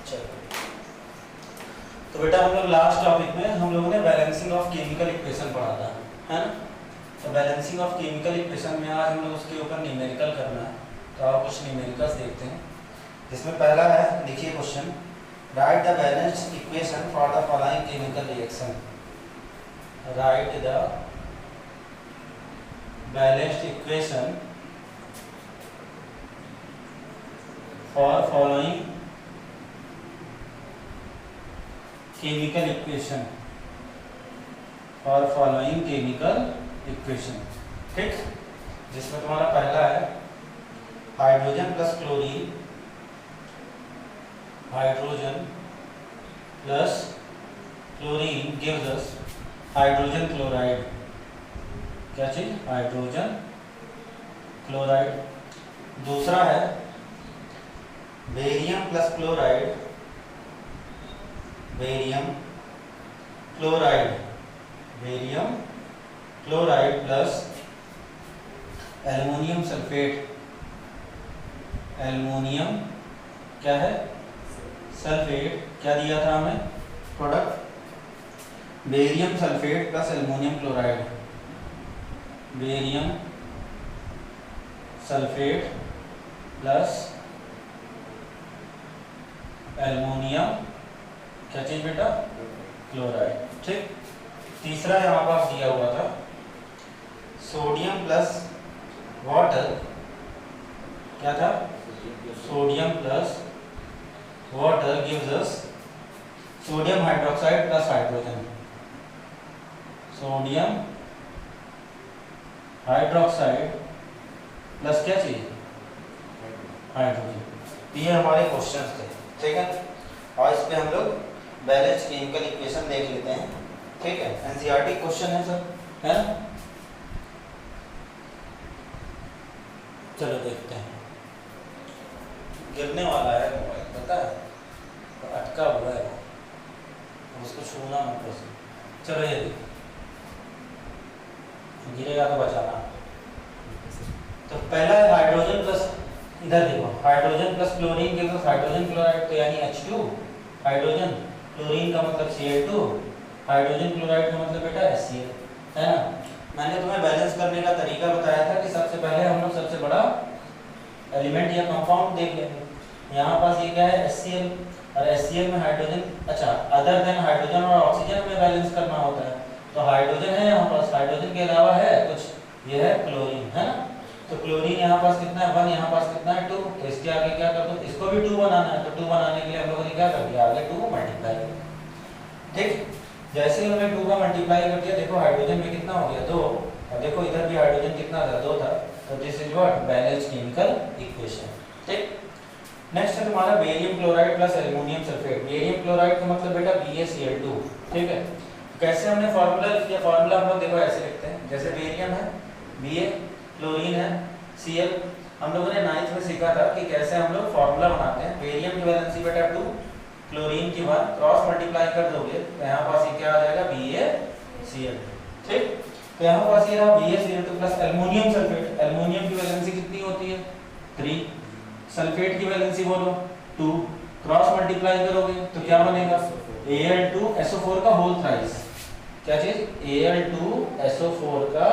चलो, तो बेटा हम लोग लास्ट टॉपिक में हम लोगों ने बैलेंसिंग ऑफ केमिकल इक्वेशन पढ़ा था, है ना। तो बैलेंसिंग ऑफ केमिकल इक्वेशन में आज हम लोग उसके ऊपर न्यूमेरिकल करना है। तो आप कुछ न्यूमेरिकल्स देखते हैं, जिसमें पहला है, देखिए question, right the balanced equation for the following chemical reaction. Right the balanced equation for following chemical equation, for following chemical equation, ठीक। जिसमें तुम्हारा पहला है hydrogen plus chlorine, hydrogen plus chlorine gives us hydrogen chloride. क्या चीज? Hydrogen chloride. दूसरा है barium plus chloride, barium chloride, barium chloride plus aluminium sulphate. Aluminium क्या है? सल्फेट। क्या दिया था हमें product? Barium sulphate plus aluminium chloride, barium sulphate plus aluminium क्या चीज बेटा? क्लोराइड, ठीक। तीसरा यहाँ पास दिया हुआ था सोडियम प्लस वाटर। क्या था? Sodium plus water gives us sodium hydroxide plus hydrogen. Sodium hydroxide plus क्या चीज? हाइड्रोजन। ये हमारे क्वेश्चंस थे, ठीक है। और इस पे हम लोग बैलेंस्ड केमिकल इक्वेशन देख लेते हैं, ठीक है। एनसीईआरटी क्वेश्चन है सर, है ना। चलो देखते हैं। गिरने वाला है मोबाइल, पता है, तो अटका हुआ है वो, उसको छूना मत बस। चलो ये देखो, गिरेगा तो बचाना। तो पहला है हाइड्रोजन प्लस, इधर देखो, हाइड्रोजन प्लस क्लोरीन के पास हाइड्रोजन क्लोराइड, तो यानी H2 हाइड्रोजन, क्लोरीन का मतलब Cl2, हाइड्रोजन क्लोराइड का मतलब बेटा HCl, है ना। मैंने तुम्हें बैलेंस करने का तरीका बताया था कि सबसे पहले हम लोग सबसे बड़ा एलिमेंट या कंपाउंड देख लेंगे। यहाँ पास ये क्या है? HCl, और HCl में हाइड्रोजन, अच्छा अदर देन हाइड्रोजन और ऑक्सीजन में बैलेंस करना होता है। तो हाइड्रोजन है यहाँ पास, हाइड्रोजन के अलावा है कुछ, ये है क्लोरीन, है ना। तो क्लोरीन यहाँ पास कितना है? 1, यहाँ पास कितना है? 2। तो इसके आगे क्या कर दो? इसको भी 2 बनाना है, तो 2 बनाने के लिए हम लोगों ने क्या कर दिया? आगे 2 मल्टीप्लाई, ठीक। जैसे ही हमने 2 का मल्टीप्लाई कर दिया, देखो हाइड्रोजन में कितना हो गया? 2, और देखो इधर भी हाइड्रोजन कितना था? 2 था। तो this is what? Balanced chemical equation, ठीक। नेक्स्ट है तुम्हारा barium chloride plus aluminium sulphate. Barium chloride का मतलब बेटा BaCl2, ठीक है। कैसे हमने फार्मूला लिख दिया? फार्मूला हम लोग देखो ऐसे लिखते हैं, जैसे बेरियम है Ba, क्लोरीन है Cl। हम लोगों ने 9th में सीखा था कि कैसे हम लोग फार्मूला बनाते हैं। बेरियम की वैलेंसी बेटा 2, क्लोरीन की 1, क्रॉस मल्टीप्लाई कर दोगे तो यहाँ पास ये क्या आ जाएगा? BaCl, ठीक। तो यहाँ पास ये रहा BaCl2 plus aluminium sulphate. Aluminium की वैलेंसी कितनी होती है? 3। सल्फेट की वैलेंसी बोलो 2, क्रॉस मल्टीप्लाई करोगे तो क्या बनेगा? Al2SO4 का होल थ्राइस। क्या चीज? Al2SO4 का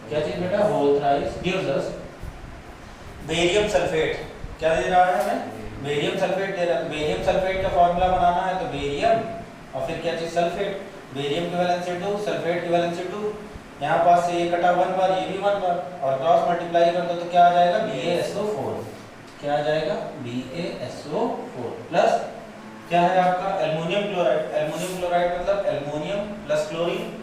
क्या चीज बेटा? Whole thrice gives us barium sulphate. क्या दे रहा है हमें? बेरियम सल्फेट दे रहा है। बेरियम सल्फेट का फार्मूला बनाना है तो बेरियम और फिर क्या चीज? सल्फेट। बेरियम की वैलेंसी 2, सल्फेट की वैलेंसी 2। यहाँ पास से ये कटा 1 बार, ये भी 1 बार, और क्रॉस मल्टीप्लाई कर दो तो क्या आ जाएगा? BaSO4। क्या आ जाएगा? BaSO4 प्लस क्या है आपका? Aluminium chloride. एल्युमिनियम क्लोराइड मतलब एल्युमिनियम प्लस क्लोरीन।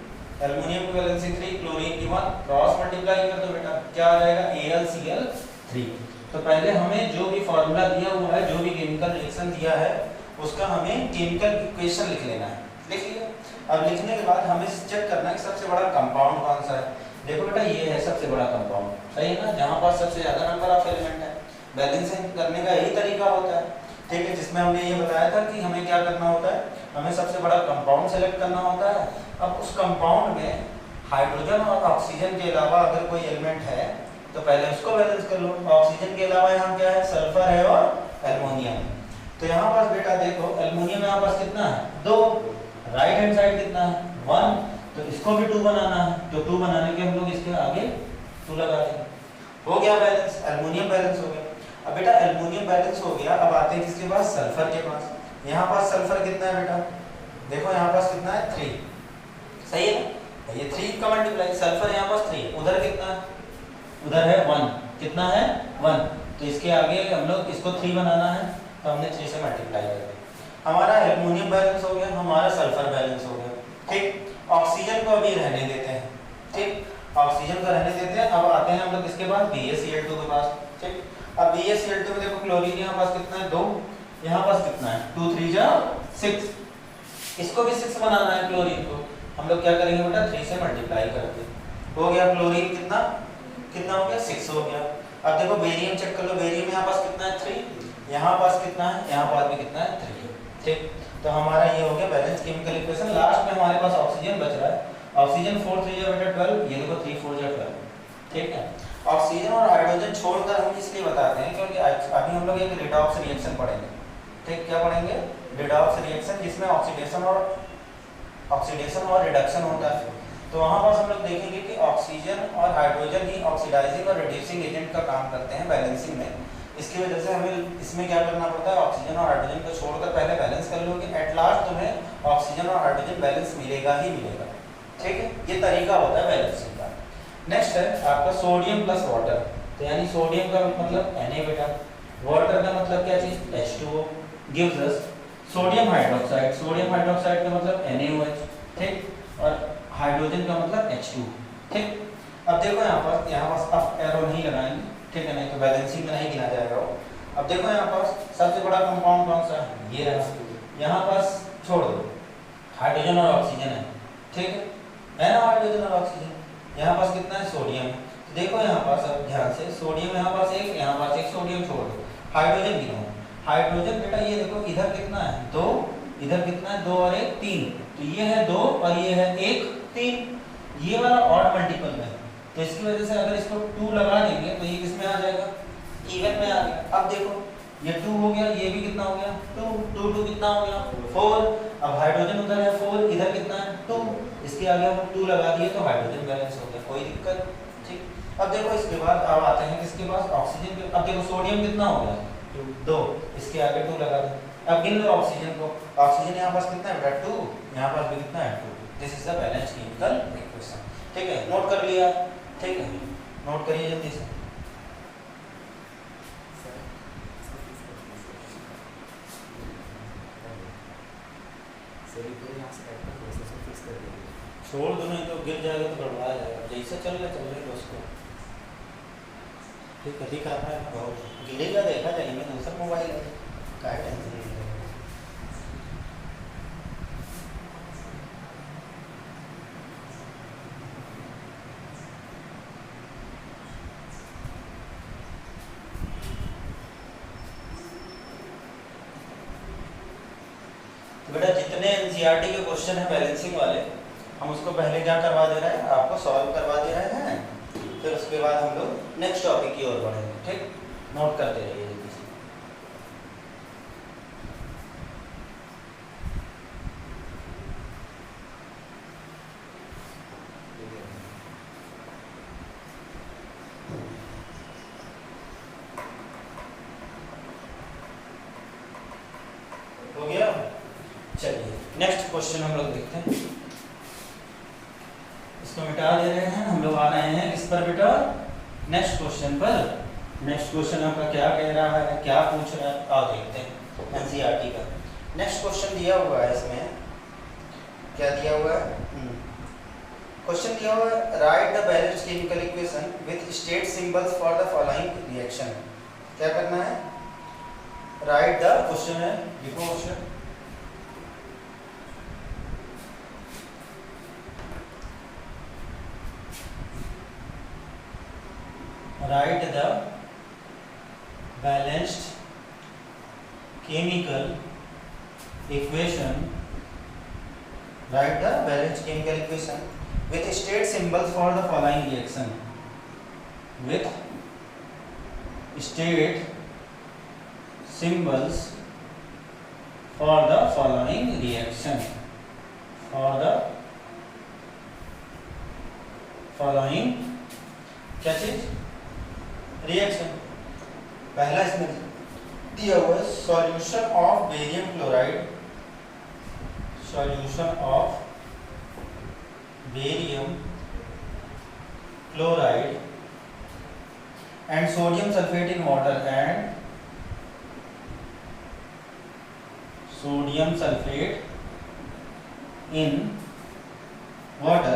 एल्युमिनियम की वैलेंसी 3, क्लोरीन की 1, क्रॉस मल्टीप्लाई कर दो बेटा, क्या आ जाएगा? AlCl3। तो पहले हमें जो भी फार्मूला दिया हुआ है, जो भी केमिकल रिएक्शन दिया है, उसका हमें केमिकल इक्वेशन लिख लेना है। लिख लिया। अब लिखने के बाद हमें चेक करना है कि सबसे बड़ा कंपाउंड कौन सा है। देखो बेटा ये है सबसे बड़ा कंपाउंड, सही है ना, जहाँ पर सबसे ज्यादा नंबर ऑफ एलिमेंट है। बैलेंसिंग करने का यही तरीका होता है, ठीक है, जिसमें हमने ये बताया था कि हमें क्या करना होता है, हमें सबसे बड़ा कंपाउंड सेलेक्ट करना होता है। अब उस कंपाउंड में हाइड्रोजन और ऑक्सीजन के अलावा अगर कोई एलिमेंट है तो पहले उसको बैलेंस कर लो। ऑक्सीजन के अलावा यहाँ क्या है? सल्फर है और एल्युमिनियम। तो तो यहाँ पास बेटा देखो एल्युमिनियम यहाँ पास कितना है 2, राइट हैंड साइड कितना है 1, तो इसको भी 2 बनाना है, तो 2 बनाने के हम लोग इसके आगे 2 लगा देंगे। हो गया बैलेंस, एल्युमिनियम बैलेंस हो गया। अब बेटा एल्युमिनियम बैलेंस हो गया, अब आते हैं किसके पास, सल्फर के पास। यहाँ पास सल्फर कितना है बेटा, देखो यहाँ पास कितना है 3, सही है ना, ये 3 का मल्टीप्लाई, सल्फर यहाँ पास 3, उधर कितना है, उधर है 1, कितना है 1, तो इसके आगे हम लोग इसको 3 बनाना है, तो हमने 3 से मल्टीप्लाई कर दिया। हमारा एल्युमिनियम बैलेंस हो गया, हमारा सल्फर बैलेंस हो गया। ठीक, ऑक्सीजन को अभी रहने देते हैं, ठीक, ऑक्सीजन को रहने देते हैं। अब आते हैं हम लोग इसके बाद BaCl2 के पास। ठीक, अब BaCl2 में देखो क्लोरीन यहाँ पास कितना है 2, यहाँ पास कितना है 2 3 जा 6, इसको भी 6 बनाना है क्लोरीन को, हम लोग क्या करेंगे बेटा 3 से मल्टीप्लाई करके, हो गया क्लोरीन कितना कितना हो गया 6 हो गया। अब देखो बेरियम चेक कर लो, बेरियम यहाँ पास कितना है 3, यहाँ पास कितना है, यहाँ पास भी कितना है 3। ठीक, तो हमारा ये हो गया बैलेंस केमिकल इक्वेशन। लास्ट में हमारे पास ऑक्सीजन बच रहा है, ऑक्सीजन 4 3 जा बेटा 12, ये देखो 3 4 जा 12। ठीक है, ऑक्सीजन और हाइड्रोजन छोड़कर हम इसलिए बताते हैं क्योंकि अभी हम लोग एक रिडॉक्स रिएक्शन पढ़ेंगे। ठीक, क्या पढ़ेंगे, रिडॉक्स रिएक्शन, जिसमें ऑक्सीडेशन और रिडक्शन होता है। तो वहाँ पर हम लोग देखेंगे कि ऑक्सीजन और हाइड्रोजन ही ऑक्सीडाइजिंग और रिड्यूसिंग एजेंट का काम करते हैं बैलेंसिंग में। इसकी वजह से हमें इसमें क्या करना पड़ता है, ऑक्सीजन और हाइड्रोजन को छोड़कर पहले बैलेंस कर लो कि एट लास्ट तुम्हें ऑक्सीजन और हाइड्रोजन बैलेंस मिलेगा ही मिलेगा। ठीक है, ये तरीका होता है बैलेंसिंग का। नेक्स्ट है आपका सोडियम प्लस वाटर, तो यानी सोडियम का मतलब Na बेटा, वाटर का मतलब क्या चीज H2O, gives us sodium hydroxide, sodium hydroxide का मतलब NaOH। ठीक, और हाइड्रोजन का मतलब H2। ठीक, अब देखो यहाँ पास अप एरो नहीं लगाएंगे, ठीक है, नहीं तो बैलेंसिंग में नहीं गिना जाएगा वो। अब देखो यहाँ पास सबसे बड़ा कंपाउंड कौन सा है, ये रहा, यहाँ पास छोड़ दो, हाइड्रोजन और ऑक्सीजन है। ठीक है ना, हाइड्रोजन और ऑक्सीजन, यहाँ पास कितना है सोडियम है, तो देखो यहाँ पास अब ध्यान से सोडियम यहाँ पास एक, यहाँ पास एक, सोडियम छोड़ दो, हाइड्रोजन गिनो, हाइड्रोजन बेटा ये देखो इधर कितना है 2, इधर कितना है 2 और 1 3, तो ये है 2 और ये है 1 3, ये वाला ऑड मल्टीपल में, तो इसकी वजह से अगर इसको 2 लगा देंगे तो ये किसमें आ जाएगा, इवन में आ गया। अब देखो ये 2 हो गया, ये भी कितना हो गया 2 2 2 कितना हो गया 4, अब हाइड्रोजन उधर है 4, इधर कितना है 2, इसके आगे हम 2 लगा दिए तो हाइड्रोजन बैलेंस हो गया, कोई दिक्कत। ठीक, अब देखो इसके बाद अब आते हैं किसके पास, ऑक्सीजन के। अब देखो सोडियम कितना हो गया 2, इसके आगे 2 लगा दो। अब गिन लो ऑक्सीजन को, ऑक्सीजन यहाँ पास कितना है बेटा 2, यहाँ पास भी कितना है 2। This is the balanced chemical equation. ठीक है, नोट कर लिया, ठीक है, नोट करिए जल्दी से। छोड़ दो, नहीं तो गिर जाएगा तो गड़बड़ा जाएगा, जैसे चल रहे दोस्तों। ठीक है, दिख रहा है बहुत, गिरेगा देखा जाएगा, दूसरा मोबाइल है, क्या टेंशन नहीं है। बेटा जितने एनसीईआरटी के क्वेश्चन है बैलेंसिंग वाले, हम उसको पहले क्या करवा दे रहे हैं, आपको सॉल्व करवा दे रहे हैं, फिर उसके बाद हम लोग नेक्स्ट टॉपिक की ओर बढ़ेंगे। ठीक, नोट करते रहिए जल्दी से। हो गया, चलिए नेक्स्ट क्वेश्चन हम लोग देखते हैं। इसको मिटा दे रहे हैं, हम लोग आ रहे हैं इस पर बेटा नेक्स्ट क्वेश्चन पर। नेक्स्ट क्वेश्चन आपका क्या कह रहा है, क्या पूछ रहा है, आओ देखते हैं एनसीईआरटी का। नेक्स्ट क्वेश्चन दिया हुआ है, इसमें क्या दिया हुआ है, क्वेश्चन दिया हुआ है write the balanced chemical equation with state symbols for the following reaction. क्या करना है, राइट द, क्वेश्चन है, लिखो question, write the balanced chemical equation, write the balanced chemical equation with state symbols for the following reaction, with state symbols for the following reaction, for the following क्या चीज reaction. पहला इसमें दिया हुआ है solution of barium chloride, solution of barium chloride and sodium sulfate in water, and sodium sulfate in water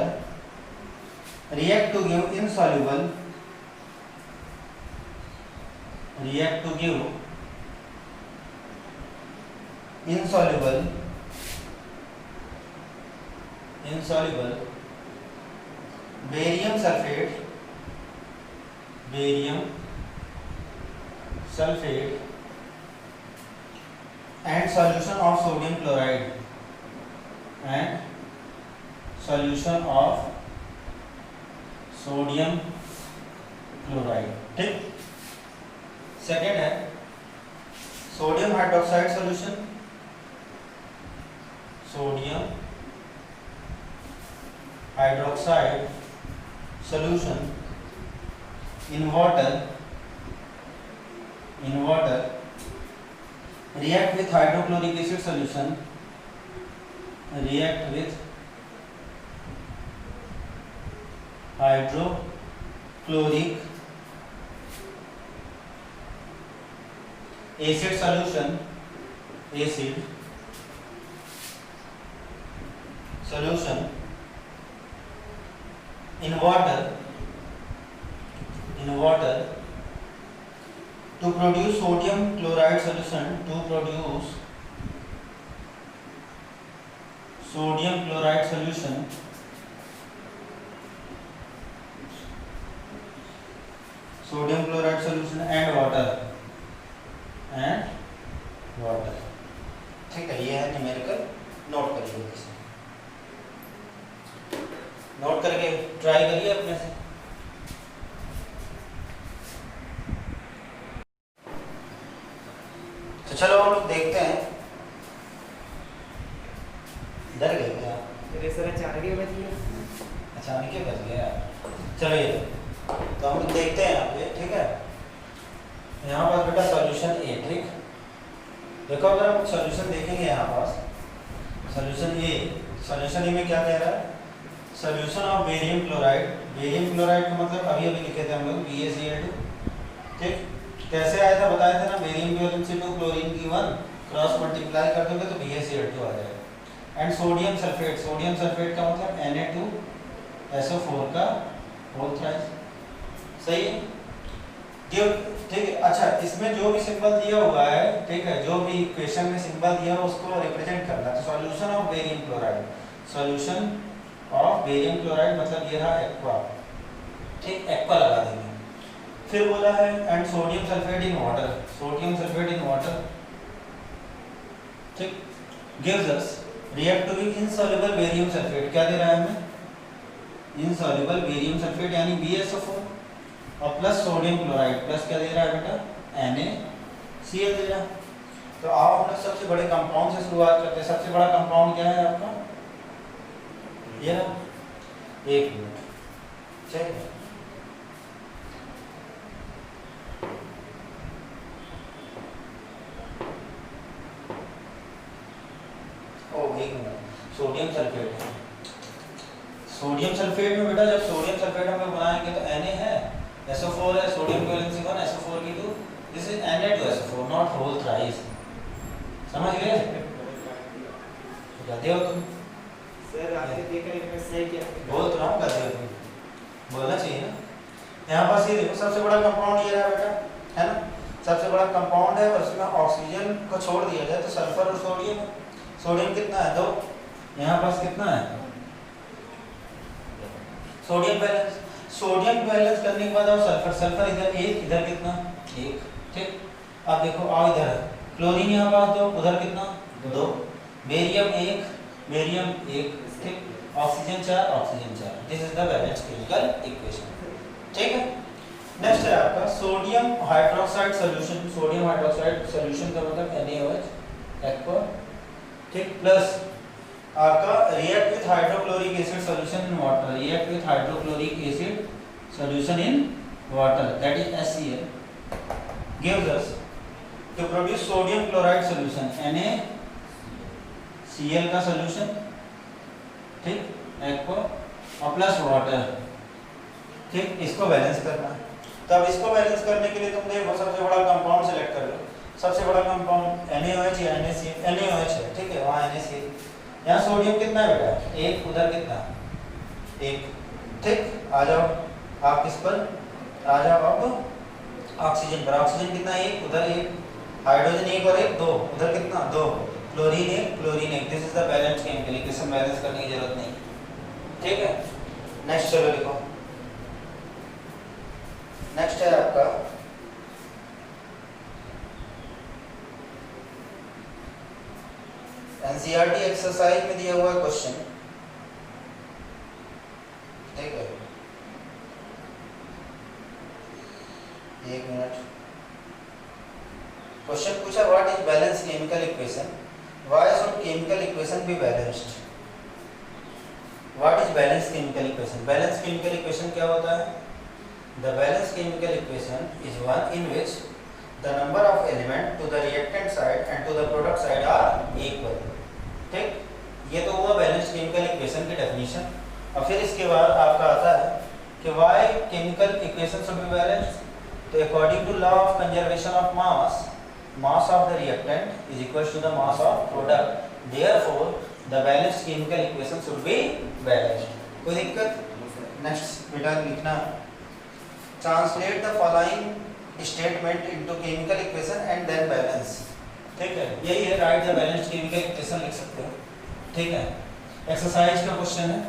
react to give insoluble, react to give insoluble, insoluble barium sulfate, barium sulfate and solution of sodium chloride, and solution of sodium chloride। ठीक। Second है sodium hydroxide solution, sodium hydroxide solution in water, in water react with hydrochloric acid solution, react with hydrochloric acid solution, acid solution in water, in water to produce sodium chloride solution, to produce sodium chloride solution, sodium chloride solution and water, and water। ठीक है, ये है numerical, note करिए, note करके try करिए अपने से। तो चलो हम लोग देखते हैं। डर गए क्या? अरे सर अचानक ही बच गया। अचानक ही बच गया। चलो ये तो हम लोग देखते हैं यहाँ पे, ठीक है। यहाँ पास बेटा सॉल्यूशन ए, ठीक। देखो अगर हम सॉल्यूशन देखेंगे यहाँ पास सॉल्यूशन ए में क्या कह रहा है? Solution of barium chloride, barium chloride का मतलब अभी लिखे थे हम लोग BaCl2, ठीक। कैसे आया था बताया था ना, बेरियम की वैलेंसी 2 क्लोरीन की 1 क्रॉस मल्टीप्लाई कर दोगे तो BaCl2 आ जाएगा। And sodium sulphate, sodium sulphate का मतलब Na2SO4 का होल थ्राइस, सही है। ठीक है। अच्छा, इसमें जो भी सिंबल दिया हुआ है, ठीक है, जो भी इक्वेशन में सिंबल दिया है उसको रिप्रेजेंट करना। तो solution of barium chloride, solution of barium chloride मतलब ये रहा एक्वा, ठीक, एक्वा लगा देंगे। फिर बोला है and sodium sulphate in water, sodium sulphate in water, ठीक, gives us react to with insoluble barium sulphate. क्या दे रहा है हमें? इनसॉल्युबल बेरियम सल्फेट यानी BaSO4 और प्लस सोडियम क्लोराइड, प्लस क्या दे रहा है बेटा? NaCl दे रहा है। तो आओ हम लोग सबसे बड़े कंपाउंड से शुरुआत करते हैं। सबसे बड़ा कंपाउंड क्या है आपका? ये ना, एक मिनट, चलिए सोडियम सल्फेट। सोडियम सल्फेट में बेटा जब सोडियम सल्फेट हम लोग बनाएंगे तो Na है, SO4 है, सोडियम की वैलेंसी 1, SO4 की 2, this is Na2SO4 not whole thrice. समझ गए? गधे हो तुम सर, आपने देखा इसमें सही क्या बोल तो रहा हूँ, गधे हो तुम, बोलना चाहिए ना। यहाँ पास ये देखो सबसे बड़ा कंपाउंड ये रहा बेटा, है ना, सबसे बड़ा कंपाउंड है और उसमें ऑक्सीजन को छोड़ दिया जाए तो सल्फर और सोडियम। सोडियम कितना है? 2। यहाँ पास कितना है? सोडियम बैलेंस, सोडियम बैलेंस करने के बाद और सल्फर, सल्फर इधर 1, इधर कितना? 1, ठीक। अब देखो आओ इधर क्लोरीन यहाँ पास 2, उधर कितना? 2, बेरियम 1, बेरियम 1, ठीक, oxygen 4, oxygen 4। This is the balance chemical equation, ठीक है। नेक्स्ट है आपका sodium hydroxide solution. Sodium hydroxide solution का मतलब NaOH, एक्वा, ठीक, प्लस आपका react with hydrochloric acid solution in water, react with hydrochloric acid solution in water, that is HCl, gives us to produce sodium chloride solution, NaCl का solution, ठीक, aqua और plus water, ठीक, इसको balance करना है। तब इसको बैलेंस करने के लिए तुम देखो सबसे बड़ा कंपाउंड सेलेक्ट कर लो। सबसे बड़ा कंपाउंड NaOH या NaCl, NaOH है, ठीक है, वहाँ NaCl, यहाँ सोडियम कितना है बेटा, एक, उधर कितना, एक, ठीक। आ जाओ आप किस पर, आ जाओ आप ऑक्सीजन पर, ऑक्सीजन कितना, एक, उधर एक, हाइड्रोजन एक और एक, दो, उधर कितना, दो, क्लोरीन एक, क्लोरीन एक, this is the balance chemical equation, balance करने की जरूरत नहीं, ठीक है। नेक्स्ट चलो लिखो, नेक्स्ट है आपका एनसीईआरटी एक्सरसाइज में दिया हुआ क्वेश्चन, ठीक है, एक मिनट। क्वेश्चन पूछा what is balance chemical equation, why should chemical equation be balanced. What is balance chemical equation, balance chemical equation क्या होता है, the balance chemical equation is one in which the number of element to the reactant side and to the product side are equal, ठीक, ये तो हुआ balance chemical equation की definition. और फिर इसके बाद आपका आता है कि why chemical equation should be balanced, तो according to law of conservation of mass, mass of the reactant is equal to the mass of product, therefore the balanced chemical equation should be balanced। कोई दिक्कत? Next बेटा लिखना, translate the following statement into chemical equation and then balance, ठीक है, यही है, write the balanced chemical equation लिख सकते हो, ठीक है। एक्सरसाइज का क्वेश्चन है,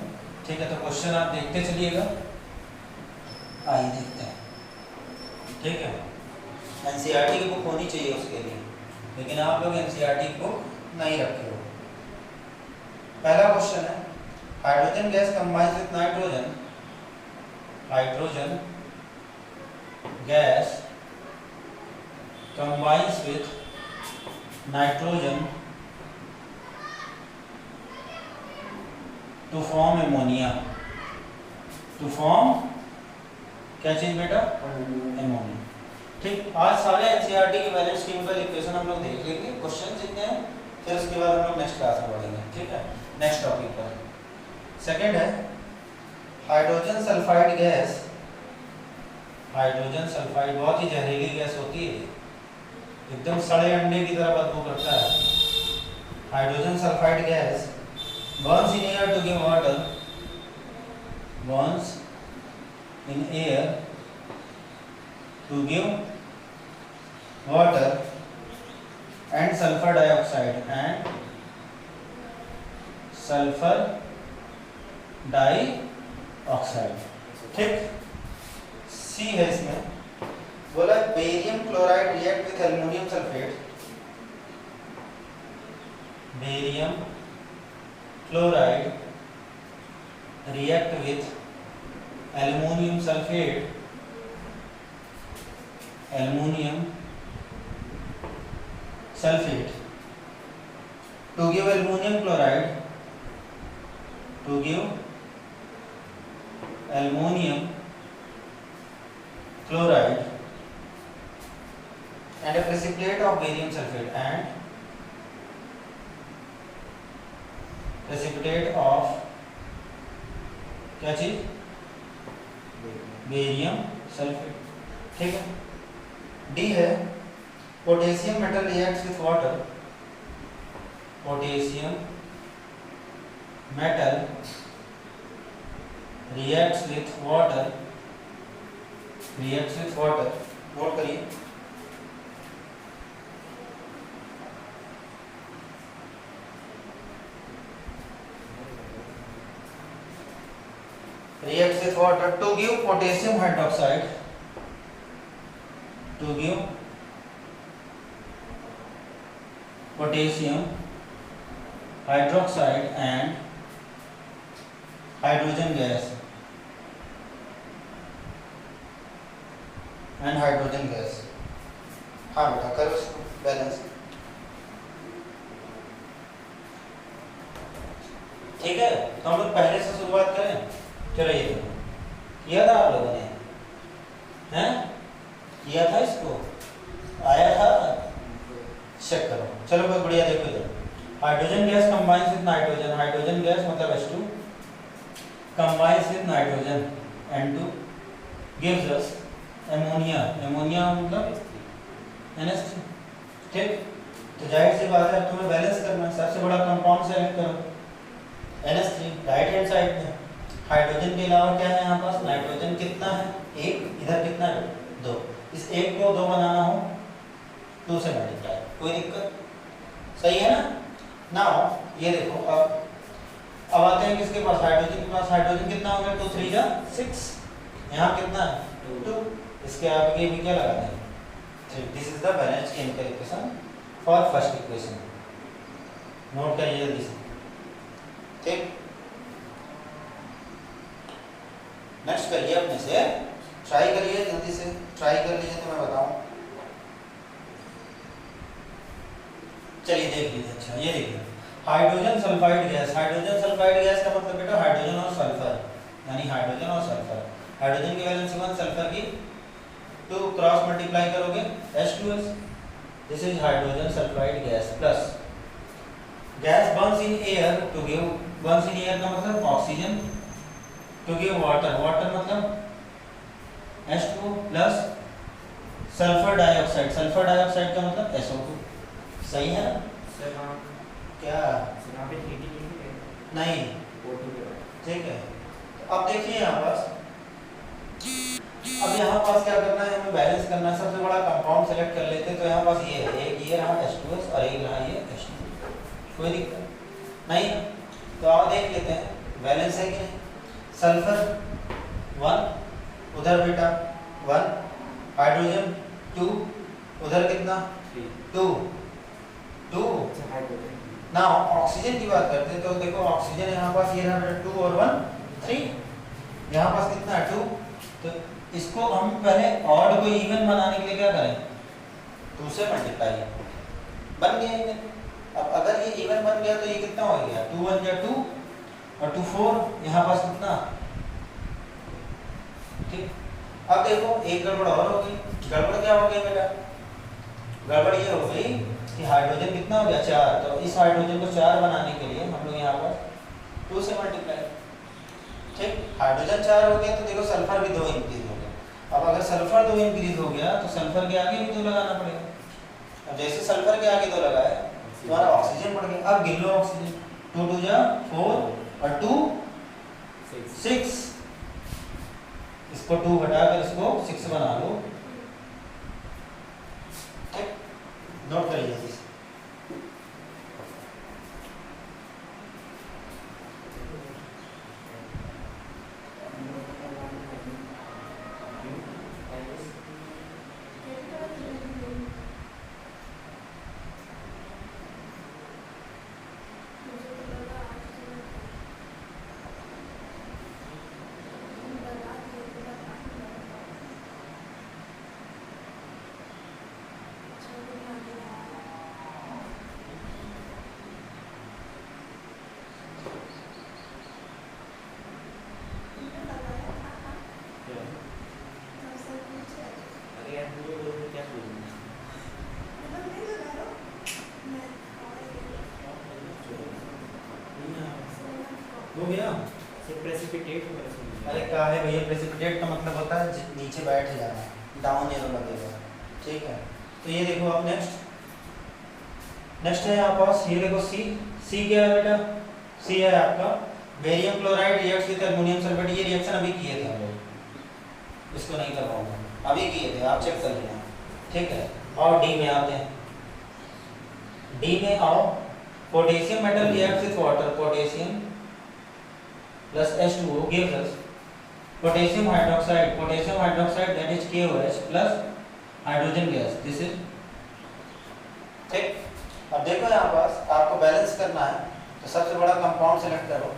ठीक है, तो क्वेश्चन आप देखते चलिएगा, आइए देखते हैं, ठीक है। एनसीईआरटी की बुक होनी चाहिए उसके लिए, लेकिन आप लोग एनसीईआरटी की बुक नहीं रखे हो। पहला क्वेश्चन है, hydrogen gas combines with nitrogen, hydrogen gas combines with nitrogen to form ammonia, to form क्या चीज बेटा, एमोनिया, ठीक। आज सारे एनसीईआरटी की बैलेंस केमिकल इक्वेशन हम लोग देख लेंगे, क्वेश्चन जितने हैं, फिर उसके बाद हम लोग नेक्स्ट क्लास में पढ़ेंगे, ठीक है। नेक्स्ट टॉपिक पर सेकंड है hydrogen sulphide gas, hydrogen sulphide बहुत ही जहरीली गैस होती है, एकदम सड़े अंडे की तरह बदबू करता है। Hydrogen sulphide gas burns in air to give water, burns in air to give water and sulfur dioxide, and sulfur dioxide, ठीक। सी है इसमें, बोला barium chloride react with aluminium sulphate, barium chloride react with aluminum sulfate, aluminum sulfate to give aluminum chloride, to give aluminum chloride and a precipitate of barium sulfate, and precipitate of क्या चीज, barium sulphate, ठीक है। D है potassium metal reacts with water, potassium metal reacts with water, reacts with water, note करिए, reacts with water to give potassium hydroxide, to give potassium hydroxide and hydrogen gas, and hydrogen gas। हाँ बेटा करो इसको balance, ठीक है, तो हम लोग पहले से शुरुआत करें। चलो ये देखो, किया था आप लोगों ने, हैं किया था, इसको आया था, चेक करो। चलो बहुत बढ़िया, देखो इधर hydrogen gas combines with nitrogen, hydrogen gas मतलब H2 combines with nitrogen N2 gives us ammonia, ammonia मतलब NH3। ठीक, तो जाहिर सी बात है, अब तुम्हें बैलेंस करना है, सबसे बड़ा कंपाउंड सेलेक्ट करो NH3 राइट हैंड साइड में। हाइड्रोजन के अलावा क्या है यहाँ पास, नाइट्रोजन कितना है, एक, इधर कितना है, दो। इस एक को दो बनाना हो 2 से मल्टीप्लाई, कोई दिक्कत, सही है ना। नाउ ये देखो, अब आते हैं किसके पास, हाइड्रोजन के पास। हाइड्रोजन कितना हो गया, 2 3 जा 6, यहाँ कितना है 2, इसके आगे भी क्या लगाते हैं 3। This is the balance chemical equation for first equation, note करिए जल्दी से। ठीक, नेक्स्ट करिए अपने से, ट्राई करिए जल्दी से, ट्राई कर लीजिए तो मैं बताऊं। चलिए देख लीजिए। अच्छा ये देखिए, hydrogen sulphide gas, hydrogen sulphide gas का मतलब बेटा हाइड्रोजन और सल्फर, यानी हाइड्रोजन और सल्फर। हाइड्रोजन की वैलेंस 1, सल्फर की 2, क्रॉस मल्टीप्लाई करोगे H2S, this is hydrogen sulphide gas plus gas burns in air to give, burns in air का मतलब oxygen, to give water, water मतलब H2O plus sulphur dioxide, sulphur dioxide का मतलब SO2। सही है ना सर वहाँ क्या, सर वहाँ पे हीटिंग नहीं है, नहीं, O2 के बाद। ठीक है। तो अब देखिए यहाँ पास, अब यहाँ पास क्या करना है, हमें बैलेंस करना है। सबसे बड़ा कंपाउंड सेलेक्ट कर लेते हैं, तो यहाँ पास ये है, एक ये रहा H2S और एक रहा ये H2, कोई दिक्कत नहीं। तो आप देख लेते हैं बैलेंस है कि नहीं। सल्फर 1, उधर बेटा 1, हाइड्रोजन 2, उधर कितना 2 2 अच्छा हाइड्रोजन ना। ऑक्सीजन की बात करते हैं तो देखो, ऑक्सीजन यहाँ पास ये रहा 2 और 1 3, यहाँ पास कितना है 2। तो इसको हम पहले ऑड को इवन बनाने के लिए क्या करें, 2 से मल्टीप्लाई, बन गया इवन। अब अगर ये इवन बन गया तो ये कितना हो गया, 2 1 जा 2 और 2 4, यहाँ पास कितना। ठीक, अब देखो एक गड़बड़ और हो गई। गड़बड़ क्या हो गई बेटा, गड़बड़ ये हो गई कि हाइड्रोजन कितना हो गया 4, तो इस हाइड्रोजन को 4 बनाने के लिए हम लोग यहाँ पर 2 से मल्टीप्लाई। ठीक, हाइड्रोजन 4 हो गया तो देखो सल्फर भी 2 इंक्रीज हो गया। अब अगर सल्फर 2 इंक्रीज हो गया तो सल्फर के आगे भी 2 लगाना पड़ेगा। अब जैसे सल्फर के आगे 2 लगाए तुम्हारा ऑक्सीजन बढ़ गया। अब गिन लो ऑक्सीजन, 2 2 जा 4 और 2 6, इसको 2 हटाकर इसको 6 बना लो। ठीक, नोट करिए इसे। अरे यार वो क्या बोलूँ, हो गया। सर प्रेसिपिटेट हो गया सर। अरे क्या है भैया, प्रेसिपिटेट का मतलब होता है नीचे बैठ जाना, डाउन एरो लगेगा। ठीक है, तो ये देखो अब नेक्स्ट है यहाँ पास, ये देखो सी क्या है बेटा, सी है आपका barium chloride reacts with aluminium sulphate. ये रिएक्शन अभी किए थे हम लोग, इसको नहीं करवाऊंगा, अभी किए थे, आप चेक कर लेना। ठीक है, और डी में आते हैं। डी में आओ, potassium metal reacts with water, potassium plus H2O gives us potassium hydroxide that is KOH plus hydrogen gas, this is। ठीक, अब देखो यहाँ पास आपको बैलेंस करना है तो सबसे बड़ा कंपाउंड सेलेक्ट करो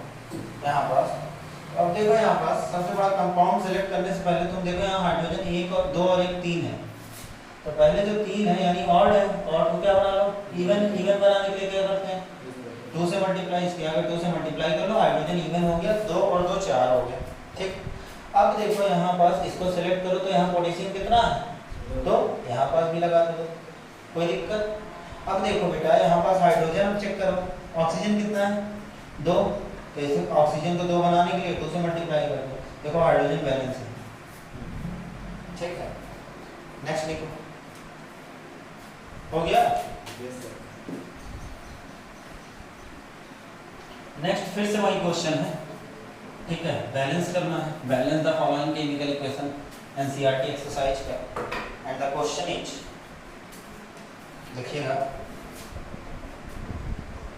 यहाँ पास। अब देखो यहाँ पास सबसे बड़ा कंपाउंड सेलेक्ट करने से पहले तुम देखो यहाँ हाइड्रोजन 1 और 2 और 1 3 है, तो पहले जो 3 है यानी ऑड है, ऑड को क्या बना लो इवन, इवन बनाने के लिए क्या करते हैं 2 से मल्टीप्लाई इसके आगे 2 से मल्टीप्लाई कर लो, हाइड्रोजन इवन हो गया, 2 और 2 4 हो गया। ठीक, अब देखो यहाँ पास इसको सेलेक्ट करो तो यहाँ पोटेशियम कितना है 2, यहाँ पास भी लगा दो, कोई दिक्कत। अब देखो बेटा यहाँ पास हाइड्रोजन चेक करो, ऑक्सीजन कितना है 2, तो इसे ऑक्सीजन को 2 बनाने के लिए 2 से मल्टीप्लाई कर दो, देखो हाइड्रोजन बैलेंस है। ठीक है, नेक्स्ट लिखो, हो गया। Yes sir. नेक्स्ट फिर से वही क्वेश्चन है, ठीक है, बैलेंस करना है, balance the following chemical equation NCERT exercise का, एंड द क्वेश्चन इज, देखिएगा,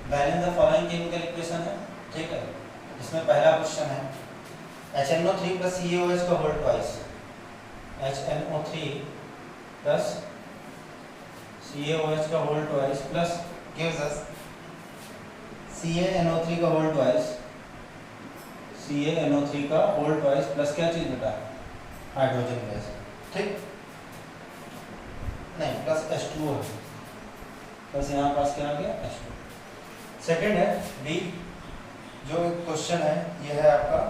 balance the following chemical equation है, ठीक है। इसमें पहला क्वेश्चन है HNO3 प्लस CaOH का whole twice, HNO3 plus CaOH का whole twice plus gives us CaNO3 का होल ट्वाइस, CaNO3 का होल ट्वाइस प्लस क्या चीज बेटा हाइड्रोजन गैस, ठीक, नहीं प्लस H2O है, बस यहाँ पास क्या आ गया H2। सेकंड है बी, जो क्वेश्चन है ये है आपका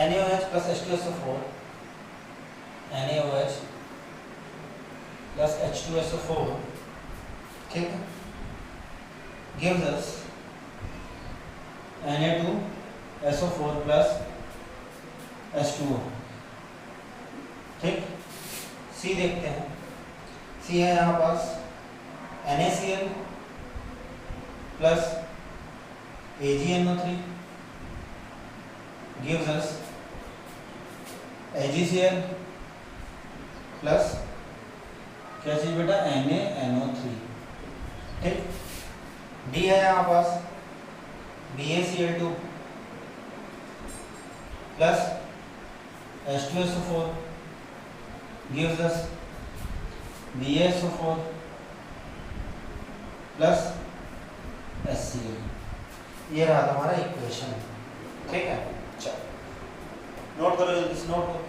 NaOH plus H2SO4, NaOH plus H2SO4, ठीक है, gives us Na2SO4 plus H2O, ठीक। सी देखते हैं, सी है यहाँ पास NaCl plus AgNO3 gives us AgCl plus क्या चीज बेटा NaNO3, ठीक। डी है यहाँ पास BaCl2 plus H2SO4 gives us BaSO4 plus HCl, ये रहा हमारा इक्वेशन, ठीक है। चलो नोट करो जल्दी से, नोट करो।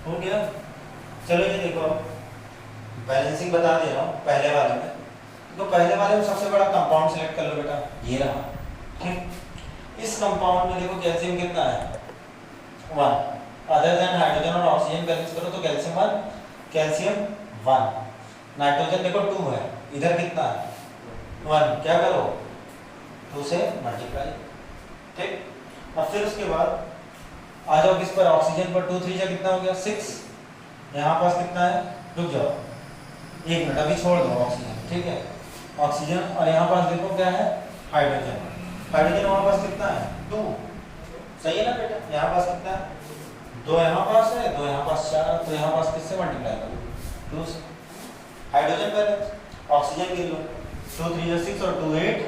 हो गया। चलो ये देखो, बैलेंसिंग बता दे रहा हूँ पहले वाले में, तो पहले वाले में सबसे बड़ा कंपाउंड सेलेक्ट कर लो बेटा, ये रहा, ठीक। इस कंपाउंड में देखो कैल्शियम कितना है 1, अदर देन हाइड्रोजन और ऑक्सीजन बैलेंस करो तो कैल्शियम 1, कैल्शियम 1, नाइट्रोजन देखो 2 है, इधर कितना है 1, क्या करो 2 से मल्टीप्लाई, ठीक। अब फिर उसके बाद आ जाओ किस पर, ऑक्सीजन पर, 2 3 जा कितना हो गया 6, यहाँ पास कितना है, रुक जाओ 1 मिनट अभी छोड़ दो ऑक्सीजन, ठीक है, ऑक्सीजन, और यहाँ पास देखो क्या है हाइड्रोजन, हाइड्रोजन वहाँ पास कितना है 2, सही है ना बेटा, यहाँ पास कितना है 2, यहाँ पास है 2, यहाँ पास 4, तो यहाँ पास किससे मल्टीप्लाई करो 2 से, हाइड्रोजन बैलेंस, ऑक्सीजन गिन लो, 2 3 जा 6 और 2 8,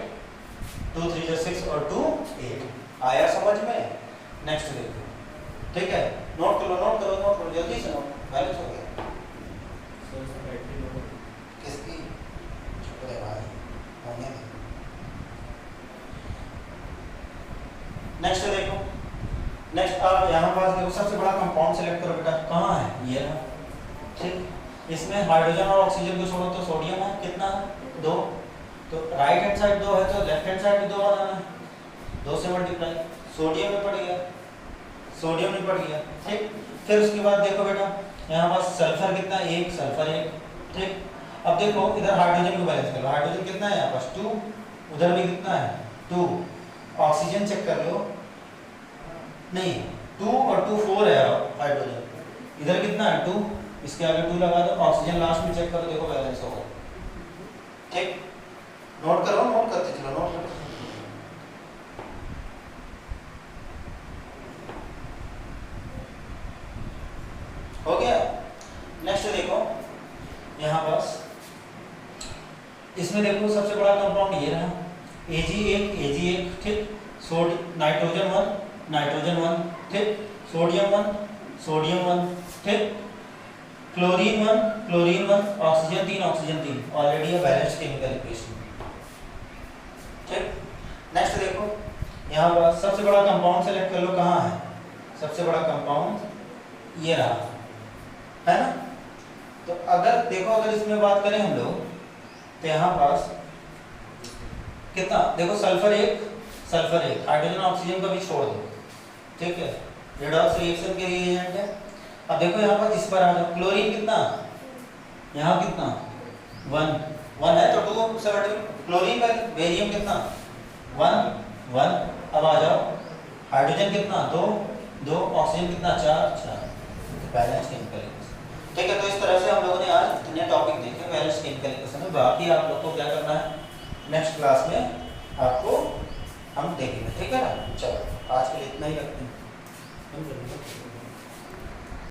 2 3 जा 6 और 2 8, आया समझ में। नेक्स्ट देखो, ठीक है, नोट करो नोट करो नोट करो जल्दी से, नोट बैलेंस हो गया किसकी, चुप रहे भाई होने दे। नेक्स्ट देखो, नेक्स्ट आप यहाँ पास देखो सबसे बड़ा कंपाउंड सेलेक्ट करो बेटा, कहाँ है ये रहा, ठीक। इसमें हाइड्रोजन और ऑक्सीजन को छोड़ो तो सोडियम है कितना 2, तो राइट हैंड साइड 2 है तो लेफ्ट हैंड साइड भी 2 बनाना है, 2 से मल्टीप्लाई, सोडियम में पड़ गया, सोडियम में पड़ गया, ठीक। फिर उसके बाद देखो बेटा यहाँ पास सल्फर कितना 1, सल्फर 1, ठीक। अब देखो इधर हाइड्रोजन को बैलेंस करो, हाइड्रोजन कितना है यहाँ पास 2, उधर भी कितना है 2, ऑक्सीजन चेक कर लो, नहीं 2 और 2 4 है हाइड्रोजन, इधर कितना है 2, इसके आगे 2 लगा दो, ऑक्सीजन लास्ट में चेक करो, देखो बैलेंस होगा, ठीक। नोट करो, नोट करते चलो, नोट करो, बड़ा कंपाउंड ये रहा Ag1 ठीक, नाइट्रोजन 1 ठीक, सोडियम 1 ठीक, क्लोरीन 1 ऑक्सीजन 3 ऑलरेडी है बैलेंस्ड केमिकल इक्वेशन। ठीक, नेक्स्ट देखो यहाँ पर सबसे बड़ा कंपाउंड सेलेक्ट कर लो, कहाँ है सबसे बड़ा कंपाउंड, ये रहा है ना। तो अगर देखो, अगर इसमें बात करें हम लोग तो यहाँ पास कितना, देखो सल्फर एक हाइड्रोजन ऑक्सीजन को भी छोड़ दो, ठीक है, रेडॉक्स रिएक्शन के रिएजेंट है। अब देखो यहाँ पर इस पर आ जाओ, क्लोरीन कितना, यहाँ कितना 1 है तो 270, क्लोरीन का बेरियम कितना 1 अब आ जाओ, हाइड्रोजन कितना 2 ऑक्सीजन कितना 4 बैलेंस केमिकल इक्वेशन। ठीक है, तो इस तरह से हम लोगों ने आज इतने टॉपिक देखे बैलेंस केमिकल इक्वेशन में। बाकी आप लोग को क्या करना है, नेक्स्ट क्लास में आपको हम देखेंगे, ठीक है ना। चलो आज के लिए इतना ही रखते हैं।